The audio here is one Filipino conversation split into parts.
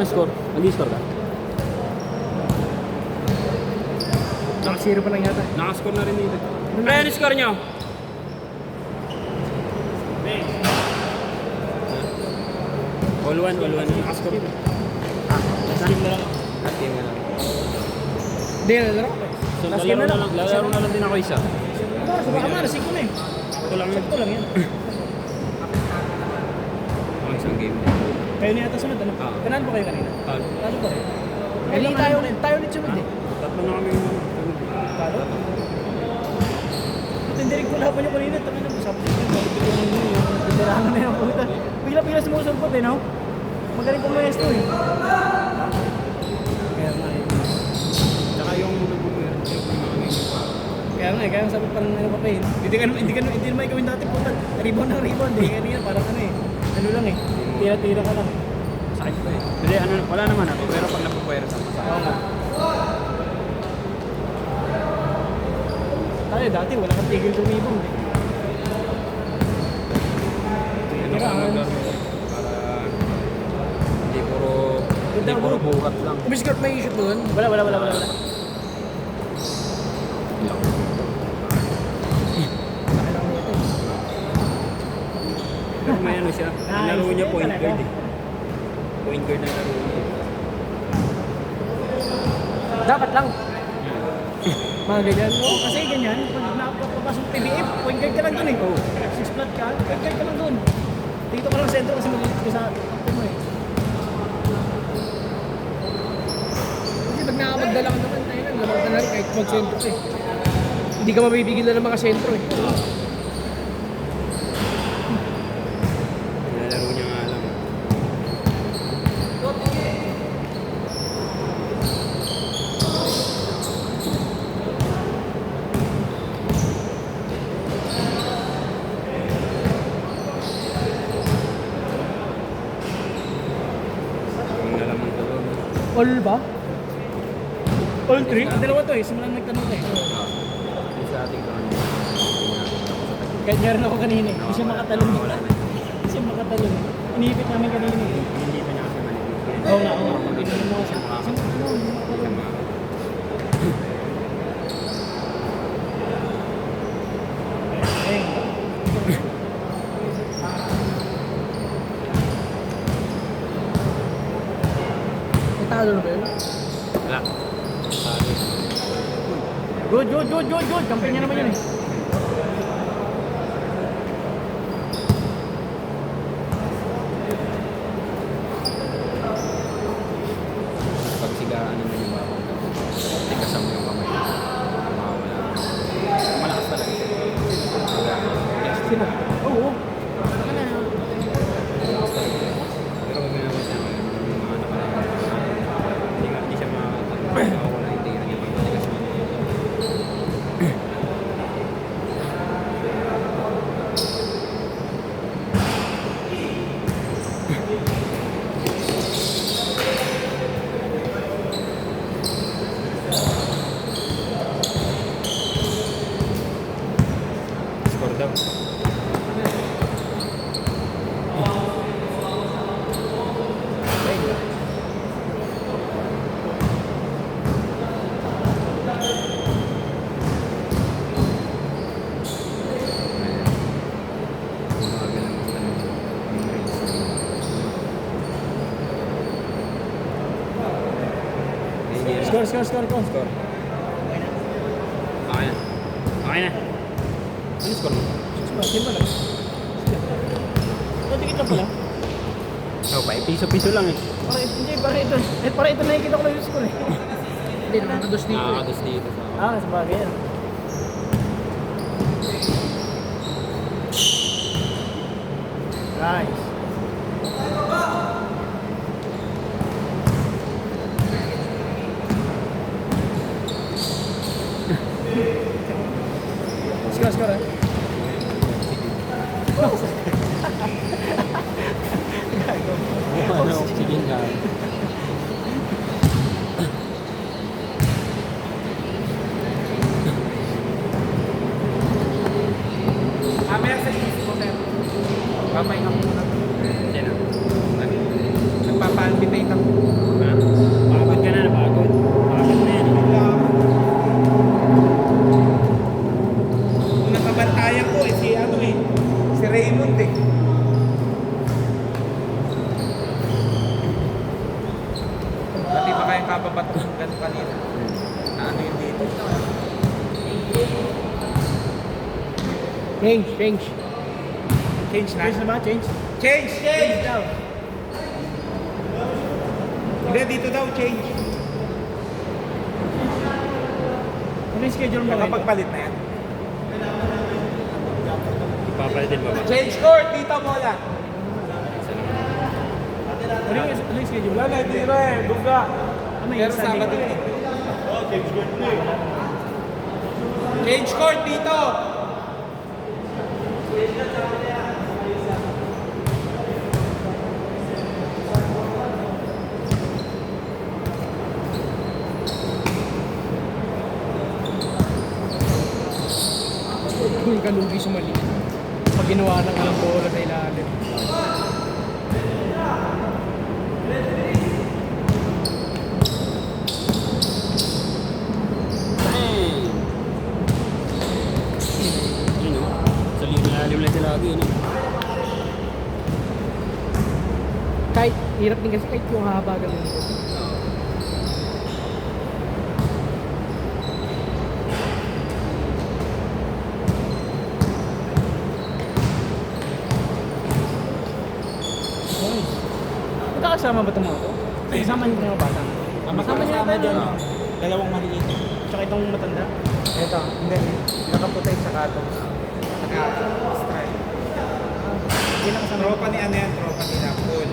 Ang score? Nag-score ka? Naka-zero pa lang yata. Nakascore na rin dito. Pre, ano score nyo? All one. Nakascore dito. Team na lang. Team na lang. Hindi, nalaro ko. So, lalaro na lang din ako isa. Baka marasig ko na eh. Ito lang yun. Sakto lang yan. Ang isang game. Kayo na yata sunod, ano? Ah. Kanaan po kayo kanina? Talo. Talo po rin. Hindi tayo ulit sunod eh. Tatlo na kami. Talo? Ito hindi rin kulaban niyo kanina. Tama na, sabi ko yung titirahan na yan. Bigla sumusulpot eh, no? Magaling pumayesto eh. Kaya nga eh. Tsaka yung Kaya sabi parang ano pa pa eh. Hindi naman ikaw yung dati po. Rebound eh. Kanina parang ano eh. Ano lang eh. Tira-tira ka lang. sakit ko eh. Hindi, wala naman ako. Pero pag napapwera sa masakit. Oo nga. Tayo dati wala kang tigil tumibong eh. Ano ka maglaro para hindi puro buhat lang. Umiskart may shoot doon? Wala. Pero may ano siya, ang laro niya point guard eh. Point guard ang laro niya. Dapat lang. Mga ganyan. Oo, kasi ganyan. Pag napapasok PBF, point guard ka lang dun eh. 6 flat ka, point guard ka lang dun. Dito ka lang sentro kasi maliit ka sa takto mo eh. Kasi pag nakapagdala ka naman, tayo lang, lamang ka na rin kahit mag-sentro eh. Hindi ka mabibigil na ng mga sentro eh. Nilalaro niya nga lang. Ang nalaman ko doon. All ba? All 3? Dalawa to eh, simulan nagtanong ko eh. Yung sa ating kawan. Kahit meron ako kanina eh, hindi siya makatalon eh. Wala na. Hindi siya makatalon eh. Iniipit namin kanina eh. Hindi pa niya kasi manipid. Oo nga. Hindi Hindi mo kasi. Talo na ba yun? Wala. Good. Kampi niya naman yun eh. Pagsigaan naman yung bawang. Tigasan mo yung kamay. Mawawala. Malakas talaga. Sino? Oo. Pero kung may naman siya, yung mga nakaraan. Hindi siya mawawala yung tira niya. Tigas mo. Score daw. Score. Score. Okay na. Ano score mo? Sino ba lang? Ito, tikit lang pala. Oh, pa piso-piso lang eh. Para ito nakikita ko lang yung score eh. Hindi naman kados dito eh. Nakakados dito. Sa bagay yan. Nice. Score. Ano, oxygen ka. Mamaya sa isip ko, sir. Papahinga muna. yung kababat ko ng ganun kanina. Na ano yung dito. Change, change. Change na. Change na ba? Change? Change! Change! daw. Hindi, dito daw, change. Ano yung schedule mo ngayon? Nakapagpalit na yan. Ipapalitin mo ba? Change court! Dito mo lang. Ano yung schedule? Wala na, hindi na eh. Buga. Ano yung Pero Sunday? Sabado din. Change court dito! Yung kalugi sumali. Pag ginawa ng alang bola sa ilalim. Yun o. Sa lalim lang sila lagi, no? Kahit hirap din kasi kahit yung haba ganun. Magkakasama ba ito mga ito? Kasama niyo yung bata? Kasama niya Kasama yata dyan. yun. Dalawang maliit. Tsaka itong matanda. Ito, hindi. Nakaputi sa katong. Naka-stripe. Hindi na kasama. Tropa ni ano yan, tropa nila. Paul.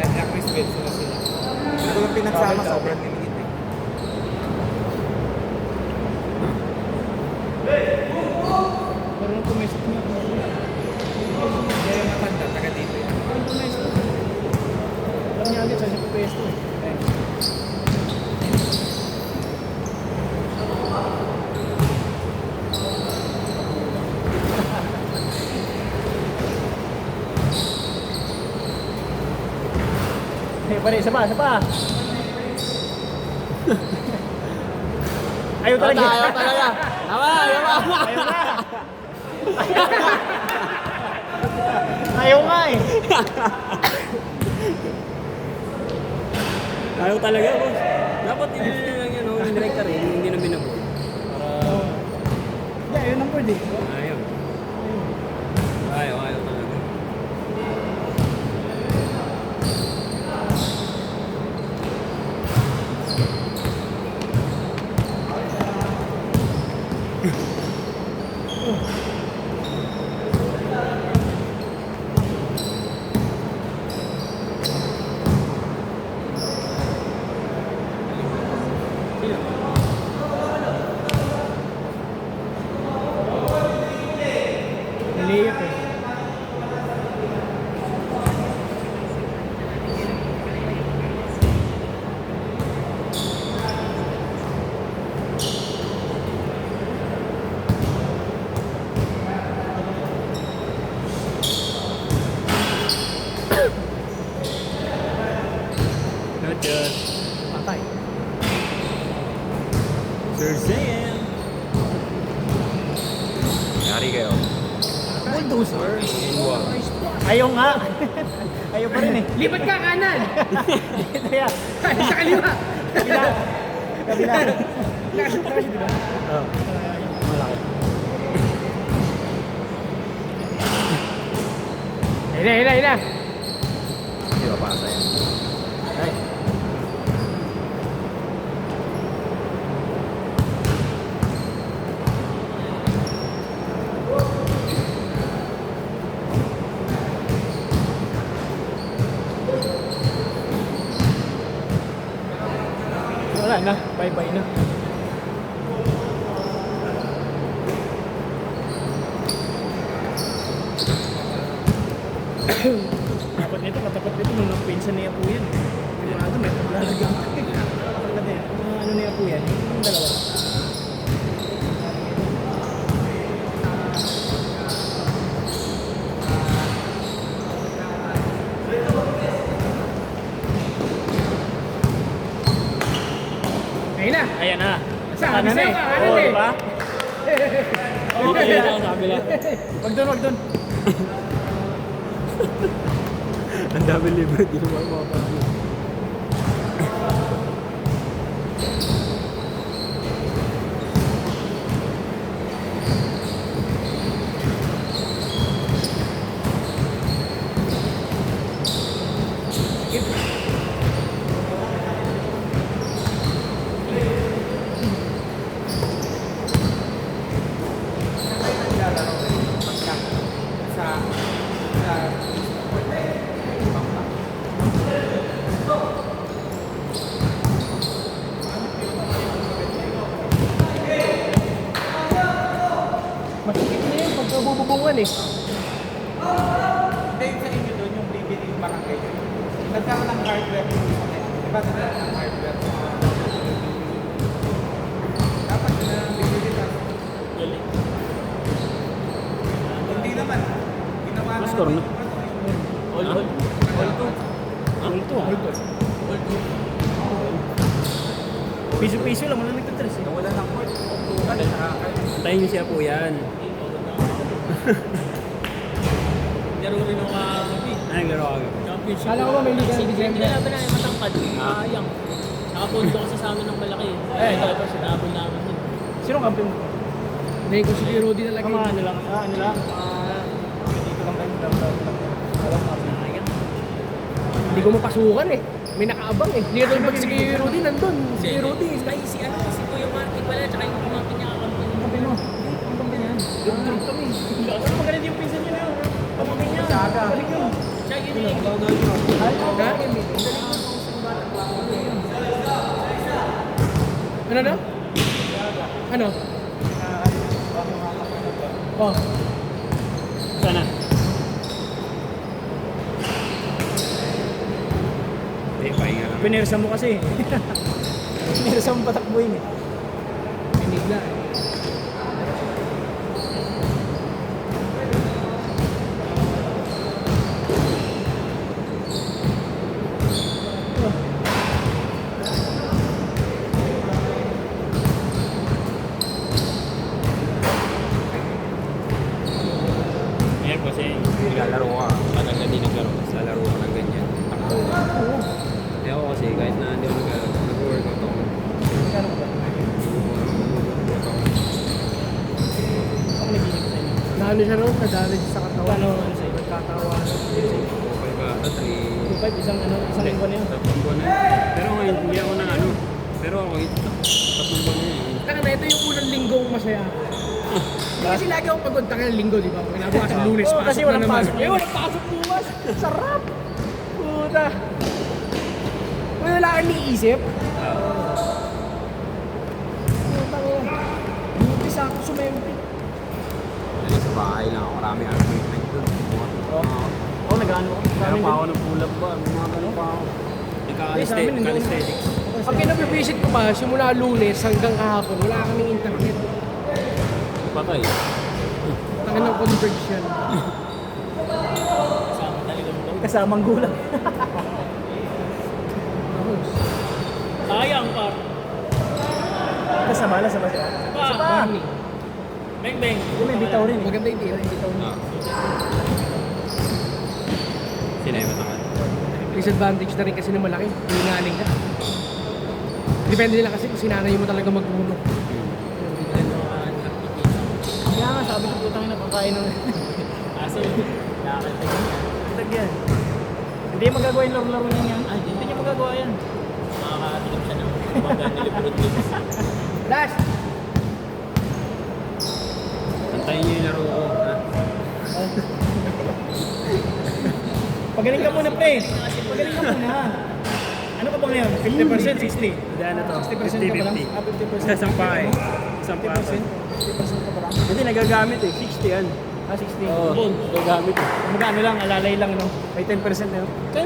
At na Chris Wills na sila. Hindi ko lang pinagsama, sobrang limited eh. Pero nung tumestok niya. Kaya yung matanda, taga dito yan. Nung tumestok. Alam niya agad saan siya pupesto eh. Eh, pare, isa pa, isa pa. Ayaw talaga. Ayaw talaga. Tama, ayaw pa. Ayaw na. Ayaw nga eh. Ayaw talaga, boss. Dapat i-display lang yan, no? Yung director eh, hindi na binabol. Para... Hindi, ayaw ng board eh. Ayaw. Ayaw talaga. Layup eh. Not good. Patay. Sir Sam. Yari kayo. Bulldozer. Inwa. Ayaw nga. Ayaw pa rin eh. Lipat ka kanan! Kaya, Sa kaliwa! kabila. Kabila. Nakashoot ka kasi diba? Oh. Malaki. Ayun na. Hindi ba pasa yan? Ay. Wala na, bye-bye na. Dapat nito, katapat nito, nung napinsan niya po yan. Sigurado, may paglalagyan ko. Kapag ano niya po yan, yung dalawa. Ayun na! Ayan na. Sa kanan na eh. Oo, Oo, diba? Dito lang sa kabila. Wag doon, wag doon. Ang dami libre, di naman makapag Masikip na yun pagka bububungan eh. Hindi, yung sa inyo doon, yung bibili yung barangay. Nagkaroon ng hardware yung isa na yun. Diba nagkaroon ng hardware? Dapat yun na lang bibili ka. Hindi naman. Ginawa na Pastor, no? All Multo ah. Piso-piso lang, wala nagtatres eh. Wala ng court. Tutukan. Antayin niyo siya po yan. Laro rin ako kagabi. Ay, laro ako. Championship. Kala ko ba may liga Kasi ng December? pinalaban namin matangkad. Sayang. Nakapondo kasi sa amin ng malaki. Ito, sinabon namin yun. Sino kampiyon mo? Hindi ko si Rudy na lagi. Kama ano lang, ano lang. Dito lang tayo. Alam mo. Hindi ko mapasukan eh. May nakaabang eh. Hindi rin pag si Rudy nandun. Si Rudy. Si Kuya Martin pala, tsaka yung pumangkin niya kakampi. Kampiyon mo. Ang kampiyon yan. Yung kami. Ano magaling yung pinsan niya na yun? Pamangkin niya. Balik yun. Siya yun yung Ay, okay. Ano na? Ano? Oh. Sana. Eh, pahinga lang. Pinersa mo kasi. Pinersa mo patakbuhin eh. Pinigla eh. Ngayon kasi naglalaro ka. Tagal na di naglaro. Tapos lalaro ka ng ganyan. Takbo. Eh ako kasi kahit na hindi ako nag-workout ako. Ako naginig sa inyo. Lalo siya ron, nadali siya sa katawan. Paano ano sa inyo? Nagkatawa. Okay ba? At 3. 2-5, isang linggo na yun. Tatlong buwan na yun. Pero ngayon, hindi ako na ano. Pero ako, tatlong buwan na yun. Taka na, ito yung unang linggong masaya. Kasi lagi akong pagod taka ng linggo, di ba? Kinabukas ang Lunes, Oo, pasok kasi na walang naman. pasok. Eh, walang pasok bukas. Sarap! Puta! Wala kang niisip. Puta ko. Buti sa ako sumempi. Dali sa bahay lang ako. Marami ang equipment doon. Oo, nag-ano ako. Kaya pa ako ng pull-up ba? Mga ganun pa ako. Sa amin, hindi Calisthenics. Pag kinabibisit ko pa, simula Lunes hanggang kahapon, wala kaming internet. Patay. Taka ng conversion. kasama talagang daw. Kasamang gulang. Sayang pa. Kasama na sa basa. Pa. Barney. Beng beng. Yung may bitaw rin. Maganda yung tira, yung bitaw niya. Ah. Sino yung matangad? Disadvantage na rin kasi na malaki. Hilingaling ka. Depende nila kasi kung sinanay mo talaga magpuno. Kaya nga, sabi ko putang ina pagkain ng... Aso, lakad pa yun. Tag yan. Hindi magagawa yung laro-laro niya yan. Ay, Hindi niya magagawa yan. Makakatilip siya ng mga nilipurot dito. Last! Antayin niyo yung laro ko. Ha? Pagaling ka muna, pre. Pagaling ka muna. Ano ka ba ngayon? 50%, 60%? Hindi, ano to? 60% ka pa lang? 50%. Isang pae. Isang pae. 50% ka pa lang? Hindi, nagagamit eh. 60 yan. 60. Oo, nagagamit eh. Magkano lang, alalay lang, no? May 10% na yun. Kaya